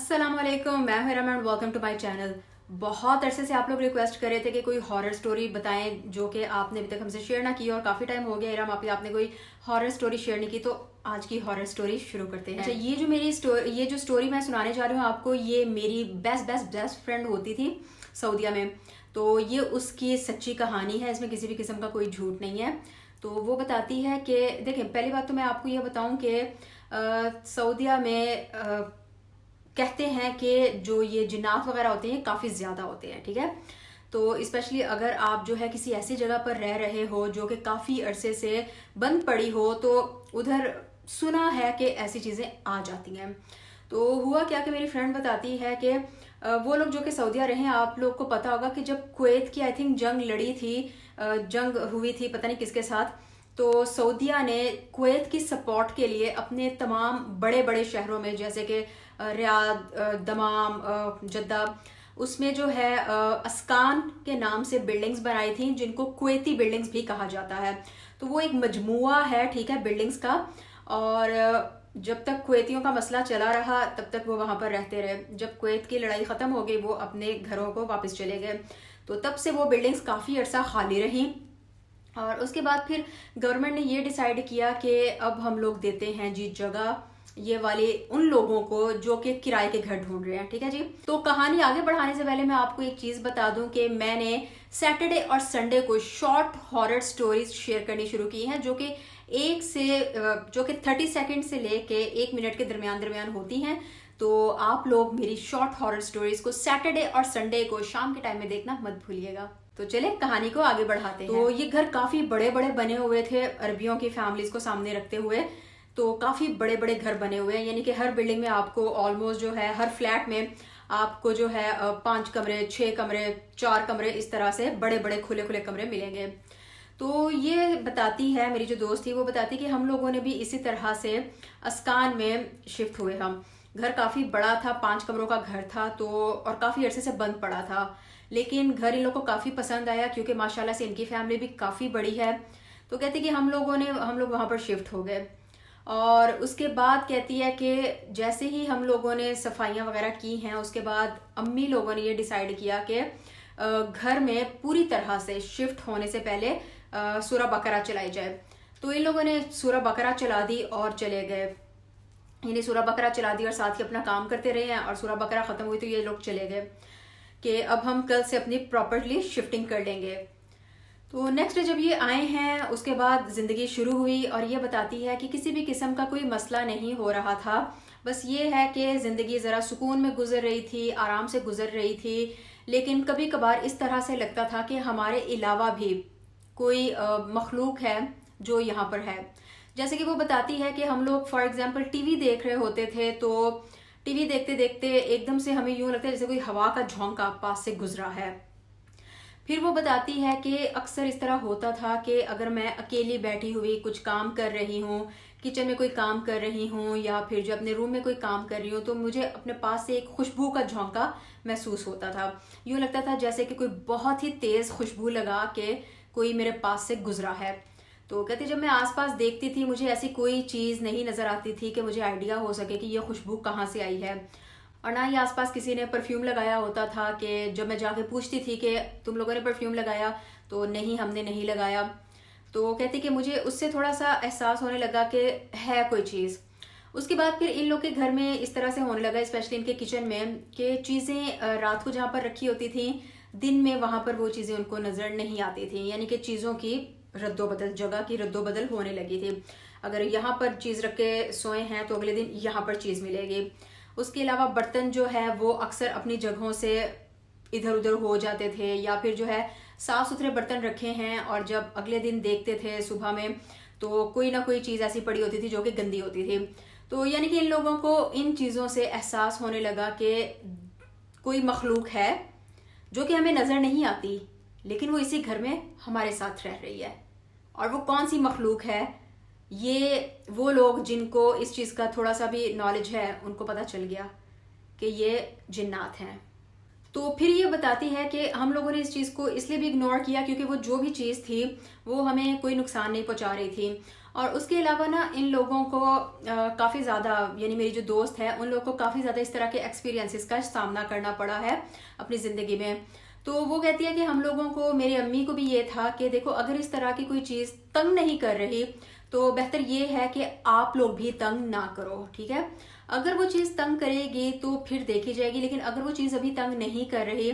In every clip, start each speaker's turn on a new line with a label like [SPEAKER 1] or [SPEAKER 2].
[SPEAKER 1] अस्सलामुअलैकुम, मैं हूं Raman. Welcome to my channel. बहुत अरसे से आप लोग रिक्वेस्ट कर रहे थे कि कोई हॉरर स्टोरी बताएं जो कि आपने अभी तक हमसे शेयर ना की, और काफ़ी टाइम हो गया इरम आपने कोई हॉरर स्टोरी शेयर नहीं की, तो आज की हॉरर स्टोरी शुरू करते हैं। अच्छा, ये जो स्टोरी मैं सुनाने जा रही हूँ आपको, ये मेरी बेस्ट फ्रेंड होती थी सऊदीया में। तो ये उसकी सच्ची कहानी है, इसमें किसी भी किस्म का कोई झूठ नहीं है। तो वो बताती है कि देखें, पहली बात तो मैं आपको ये बताऊं कि सऊदीया में कहते हैं कि जो ये जिन्नात वगैरह होते हैं काफ़ी ज़्यादा होते हैं, ठीक है। तो स्पेशली अगर आप जो है किसी ऐसी जगह पर रह रहे हो जो कि काफ़ी अरसे से बंद पड़ी हो, तो उधर सुना है कि ऐसी चीज़ें आ जाती हैं। तो हुआ क्या कि मेरी फ्रेंड बताती है कि वो लोग जो कि सऊदीया रहे हैं, आप लोग को पता होगा कि जब कुवैत की आई थिंक जंग लड़ी थी, जंग हुई थी पता नहीं किसके साथ, तो सऊदीया ने कुवैत की सपोर्ट के लिए अपने तमाम बड़े बड़े शहरों में, जैसे कि रियाद, दमाम, जद्दा, उसमें जो है अस्कान के नाम से बिल्डिंग्स बनाई थी, जिनको कुवैती बिल्डिंग्स भी कहा जाता है। तो वो एक मजमुआ है, ठीक है, बिल्डिंग्स का। और जब तक कुवैतियों का मसला चला रहा तब तक वो वहाँ पर रहते रहे। जब कुवैत की लड़ाई ख़त्म हो गई, वो अपने घरों को वापस चले गए। तो तब से वो बिल्डिंग्स काफ़ी अरसा खाली रहीं। और उसके बाद फिर गवर्नमेंट ने ये डिसाइड किया कि अब हम लोग देते हैं जी जगह ये वाले उन लोगों को जो कि किराए के घर ढूंढ रहे हैं, ठीक है जी। तो कहानी आगे बढ़ाने से पहले मैं आपको एक चीज बता दूं कि मैंने सैटरडे और संडे को शॉर्ट हॉरर स्टोरीज शेयर करनी शुरू की हैं, जो कि 30 सेकंड से लेके 1 मिनट के दरमियान होती हैं। तो आप लोग मेरी शॉर्ट हॉरर स्टोरीज को सैटरडे और संडे को शाम के टाइम में देखना मत भूलिएगा। तो चले कहानी को आगे बढ़ाते हैं। तो ये घर काफी बड़े बड़े बने हुए थे, अरबियों की फैमिलीज को सामने रखते हुए। तो काफी बड़े बड़े घर बने हुए हैं, यानी कि हर बिल्डिंग में आपको ऑलमोस्ट जो है, हर फ्लैट में आपको जो है 5 कमरे, 6 कमरे, 4 कमरे, इस तरह से बड़े बड़े खुले खुले कमरे मिलेंगे। तो ये बताती है मेरी जो दोस्त थी, वो बताती कि हम लोगों ने भी इसी तरह से अस्कान में शिफ्ट हुए। हम घर काफ़ी बड़ा था, 5 कमरों का घर था, तो और काफ़ी अरसे से बंद पड़ा था। लेकिन घर इन लोगों को काफ़ी पसंद आया, क्योंकि माशाल्लाह से इनकी फैमिली भी काफ़ी बड़ी है। तो कहती कि हम लोग वहाँ पर शिफ्ट हो गए। और उसके बाद कहती है कि जैसे ही हम लोगों ने सफाइयाँ वगैरह की हैं, उसके बाद अम्मी लोगों ने ये डिसाइड किया कि घर में पूरी तरह से शिफ्ट होने से पहले सूरह बकरा चलाई जाए। तो इन लोगों ने सूरह बकरा चला दी और चले गए। इन्हें सूरह बकरा चला दी और साथ ही अपना काम करते रहे हैं। और सूरह बकरा ख़त्म हुई तो ये लोग चले गए कि अब हम कल से अपनी प्रॉपर्ली शिफ्टिंग कर लेंगे। तो नेक्स्ट डे जब ये आए हैं, उसके बाद ज़िंदगी शुरू हुई। और ये बताती है कि किसी भी किस्म का कोई मसला नहीं हो रहा था, बस ये है कि ज़िंदगी ज़रा सुकून में गुजर रही थी, आराम से गुजर रही थी। लेकिन कभी कभार इस तरह से लगता था कि हमारे अलावा भी कोई मखलूक है जो यहाँ पर है। जैसे कि वो बताती है कि हम लोग फॉर एग्जांपल टीवी देख रहे होते थे, तो टीवी देखते देखते एकदम से हमें यूं लगता है जैसे कोई हवा का झोंका पास से गुजरा है। फिर वो बताती है कि अक्सर इस तरह होता था कि अगर मैं अकेली बैठी हुई कुछ काम कर रही हूँ, किचन में कोई काम कर रही हूँ, या फिर जो अपने रूम में कोई काम कर रही हूँ, तो मुझे अपने पास से एक खुशबू का झोंका महसूस होता था। यूँ लगता था जैसे कि कोई बहुत ही तेज़ खुशबू लगा के कोई मेरे पास से गुजरा है। तो कहती जब मैं आसपास देखती थी, मुझे ऐसी कोई चीज़ नहीं नज़र आती थी कि मुझे आइडिया हो सके कि ये खुशबू कहाँ से आई है। और ना ही आसपास किसी ने परफ्यूम लगाया होता था कि जब मैं जाके पूछती थी कि तुम लोगों ने परफ्यूम लगाया, तो नहीं, हमने नहीं लगाया। तो कहती कि मुझे उससे थोड़ा सा एहसास होने लगा कि है कोई चीज़। उसके बाद फिर इन लोग के घर में इस तरह से होने लगा, स्पेशली इनके किचन में, कि चीज़ें रात को जहाँ पर रखी होती थी, दिन में वहाँ पर वो चीज़ें उनको नज़र नहीं आती थी। यानी कि चीज़ों की रद्दोबदल, जगह की रद्दोबदल होने लगी थी। अगर यहाँ पर चीज़ रख के सोए हैं तो अगले दिन यहाँ पर चीज़ मिलेगी। उसके अलावा बर्तन जो है वो अक्सर अपनी जगहों से इधर उधर हो जाते थे, या फिर जो है साफ़ सुथरे बर्तन रखे हैं और जब अगले दिन देखते थे सुबह में, तो कोई ना कोई चीज़ ऐसी पड़ी होती थी जो कि गंदी होती थी। तो यानी कि इन लोगों को इन चीज़ों से एहसास होने लगा कि कोई मखलूक है जो कि हमें नज़र नहीं आती, लेकिन वो इसी घर में हमारे साथ रह रही है। और वो कौन सी मखलूक है, ये वो लोग जिनको इस चीज़ का थोड़ा सा भी नॉलेज है, उनको पता चल गया कि ये जिन्नात हैं। तो फिर ये बताती है कि हम लोगों ने इस चीज़ को इसलिए भी इग्नोर किया क्योंकि वो जो भी चीज़ थी वो हमें कोई नुकसान नहीं पहुंचा रही थी। और उसके अलावा ना इन लोगों को काफ़ी ज़्यादा, यानी मेरी जो दोस्त है उन लोगों को काफ़ी ज़्यादा इस तरह के एक्सपीरियंसेस का सामना करना पड़ा है अपनी ज़िंदगी में। तो वो कहती है कि हम लोगों को, मेरी अम्मी को भी ये था कि देखो अगर इस तरह की कोई चीज़ तंग नहीं कर रही तो बेहतर ये है कि आप लोग भी तंग ना करो, ठीक है। अगर वो चीज़ तंग करेगी तो फिर देखी जाएगी, लेकिन अगर वो चीज़ अभी तंग नहीं कर रही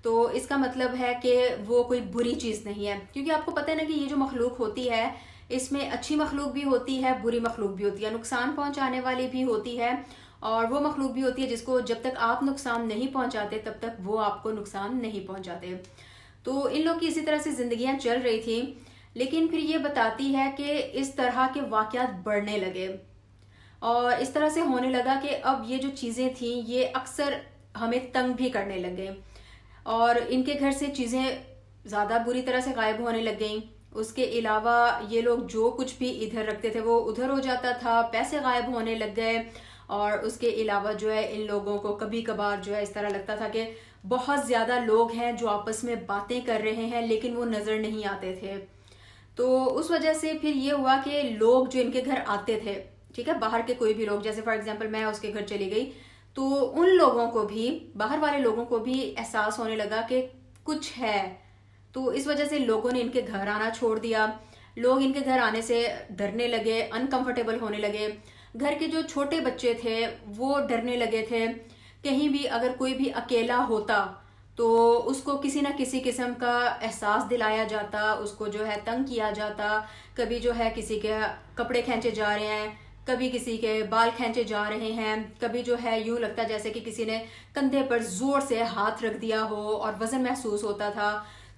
[SPEAKER 1] तो इसका मतलब है कि वो कोई बुरी चीज़ नहीं है। क्योंकि आपको पता है ना कि ये जो मखलूक होती है इसमें अच्छी मखलूक भी होती है, बुरी मखलूक भी होती है, नुकसान पहुंचाने वाली भी होती है, और वो मखलूक भी होती है जिसको जब तक आप नुकसान नहीं पहुंचाते तब तक वो आपको नुकसान नहीं पहुंचाते। तो इन लोग की इसी तरह से जिंदगियां चल रही थी। लेकिन फिर ये बताती है कि इस तरह के वाकयात बढ़ने लगे और इस तरह से होने लगा कि अब ये जो चीज़ें थी ये अक्सर हमें तंग भी करने लग गई और इनके घर से चीज़ें ज़्यादा बुरी तरह से गायब होने लग गई। उसके अलावा ये लोग जो कुछ भी इधर रखते थे वो उधर हो जाता था, पैसे गायब होने लग गए। और उसके अलावा जो है इन लोगों को कभी कभार जो है इस तरह लगता था कि बहुत ज़्यादा लोग हैं जो आपस में बातें कर रहे हैं लेकिन वो नज़र नहीं आते थे। तो उस वजह से फिर ये हुआ कि लोग जो इनके घर आते थे, ठीक है, बाहर के कोई भी लोग, जैसे फॉर एग्जांपल मैं उसके घर चली गई तो उन लोगों को भी, बाहर वाले लोगों को भी एहसास होने लगा कि कुछ है। तो इस वजह से लोगों ने इनके घर आना छोड़ दिया। लोग इनके घर आने से डरने लगे, अनकंफर्टेबल होने लगे। घर के जो छोटे बच्चे थे वो डरने लगे थे। कहीं भी अगर कोई भी अकेला होता तो उसको किसी ना किसी किस्म का एहसास दिलाया जाता, उसको जो है तंग किया जाता। कभी जो है किसी के कपड़े खींचे जा रहे हैं, कभी किसी के बाल खींचे जा रहे हैं, कभी जो है यूं लगता जैसे कि किसी ने कंधे पर जोर से हाथ रख दिया हो और वजन महसूस होता था।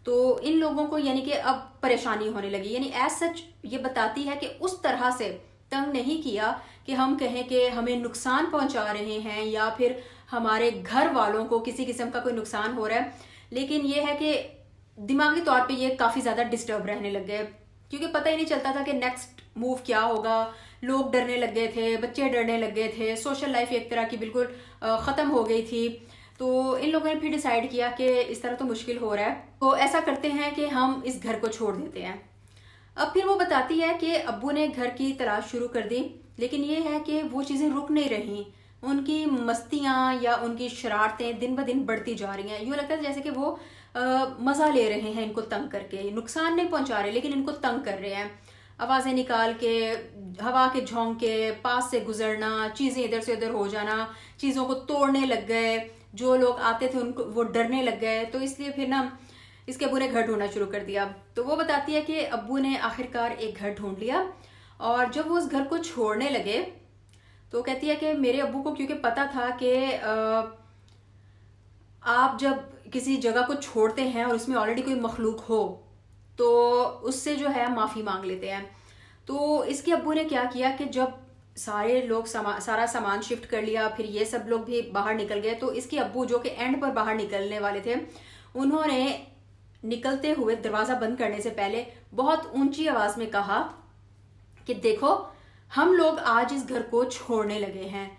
[SPEAKER 1] तो इन लोगों को यानी कि अब परेशानी होने लगी। यानी एज सच ये बताती है कि उस तरह से तंग नहीं किया कि हम कहें कि हमें नुकसान पहुंचा रहे हैं या फिर हमारे घर वालों को किसी किस्म का कोई नुकसान हो रहा है, लेकिन ये है कि दिमागी तौर पे ये काफ़ी ज़्यादा डिस्टर्ब रहने लग गए क्योंकि पता ही नहीं चलता था कि नेक्स्ट मूव क्या होगा। लोग डरने लग गए थे, बच्चे डरने लग गए थे, सोशल लाइफ एक तरह की बिल्कुल ख़त्म हो गई थी। तो इन लोगों ने फिर डिसाइड किया कि इस तरह तो मुश्किल हो रहा है, तो ऐसा करते हैं कि हम इस घर को छोड़ देते हैं। अब फिर वो बताती है कि अब्बू ने घर की तलाश शुरू कर दी, लेकिन ये है कि वो चीज़ें रुक नहीं रही। उनकी मस्तियाँ या उनकी शरारतें दिन ब दिन बढ़ती जा रही हैं। यूँ लगता है जैसे कि वो मज़ा ले रहे हैं इनको तंग करके, नुकसान नहीं पहुंचा रहे लेकिन इनको तंग कर रहे हैं। आवाज़ें निकाल के, हवा के झोंके, पास से गुजरना, चीज़ें इधर से उधर हो जाना, चीज़ों को तोड़ने लग गए। जो लोग आते थे उनको वो डरने लग गए। तो इसलिए फिर ना इसके अब्बू ने घर ढूंढना शुरू कर दिया। तो वो बताती है कि अब्बू ने आखिरकार एक घर ढूंढ लिया और जब वो उस घर को छोड़ने लगे तो कहती है कि मेरे अब्बू को क्योंकि पता था कि आप जब किसी जगह को छोड़ते हैं और उसमें ऑलरेडी कोई मखलूक हो तो उससे जो है माफ़ी मांग लेते हैं। तो इसके अब्बू ने क्या किया कि जब सारे लोग सारा सामान शिफ्ट कर लिया, फिर ये सब लोग भी बाहर निकल गए, तो इसके अब्बू जो कि एंड पर बाहर निकलने वाले थे, उन्होंने निकलते हुए दरवाज़ा बंद करने से पहले बहुत ऊंची आवाज़ में कहा कि देखो हम लोग आज इस घर को छोड़ने लगे हैं।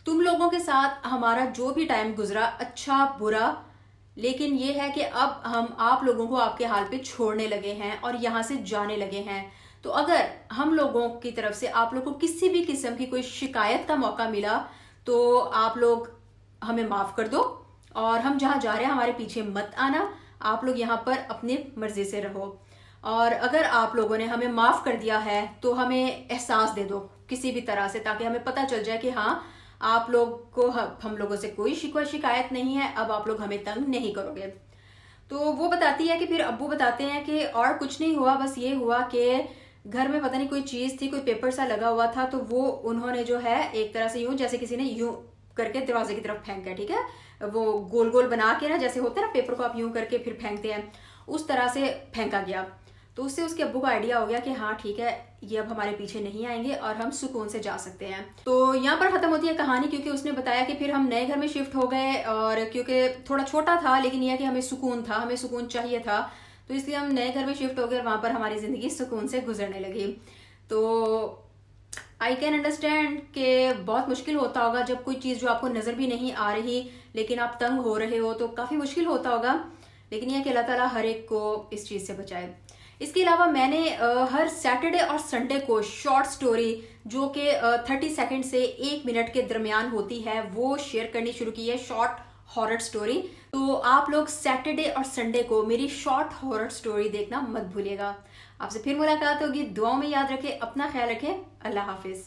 [SPEAKER 1] तुम लोगों के साथ हमारा जो भी टाइम गुजरा, अच्छा बुरा, लेकिन ये है कि अब हम आप लोगों को आपके हाल पे छोड़ने लगे हैं और यहाँ से जाने लगे हैं। तो अगर हम लोगों की तरफ से आप लोग को किसी भी किस्म की कोई शिकायत का मौका मिला तो आप लोग हमें माफ़ कर दो और हम जहाँ जा रहे हैं हमारे पीछे मत आना। आप लोग यहाँ पर अपनी मर्जी से रहो और अगर आप लोगों ने हमें माफ़ कर दिया है तो हमें एहसास दे दो किसी भी तरह से, ताकि हमें पता चल जाए कि हाँ आप लोग को हम लोगों से कोई शिकायत नहीं है, अब आप लोग हमें तंग नहीं करोगे। तो वो बताती है कि फिर अब्बू बताते हैं कि और कुछ नहीं हुआ, बस ये हुआ कि घर में पता नहीं कोई चीज़ थी, कोई पेपर सा लगा हुआ था, तो वो उन्होंने जो है एक तरह से यूं जैसे किसी ने यूं करके दरवाजे की तरफ फेंका, ठीक है, वो गोल गोल बना के ना, जैसे होते हैं ना पेपर को आप यूं करके फिर फेंकते हैं, उस तरह से फेंका गया। तो उससे उसके अब्बू को आइडिया हो गया कि हाँ ठीक है, ये अब हमारे पीछे नहीं आएंगे और हम सुकून से जा सकते हैं। तो यहाँ पर ख़त्म होती है कहानी, क्योंकि उसने बताया कि फिर हम नए घर में शिफ्ट हो गए और क्योंकि थोड़ा छोटा था लेकिन यह कि हमें सुकून था, हमें सुकून चाहिए था, तो इसलिए हम नए घर में शिफ्ट हो गए और वहाँ पर हमारी ज़िंदगी सुकून से गुजरने लगी। तो आई कैन अंडरस्टैंड कि बहुत मुश्किल होता होगा जब कोई चीज़ जो आपको नज़र भी नहीं आ रही लेकिन आप तंग हो रहे हो, तो काफ़ी मुश्किल होता होगा, लेकिन यह कि अल्लाह ताला हर एक को इस चीज़ से बचाए। इसके अलावा मैंने हर सैटरडे और संडे को शॉर्ट स्टोरी जो कि 30 सेकंड से 1 मिनट के दरमियान होती है वो शेयर करनी शुरू की है, शॉर्ट हॉरर स्टोरी। तो आप लोग सैटरडे और संडे को मेरी शॉर्ट हॉरर स्टोरी देखना मत भूलिएगा। आपसे फिर मुलाकात होगी, दुआओं में याद रखें, अपना ख्याल रखें, अल्लाह हाफिज।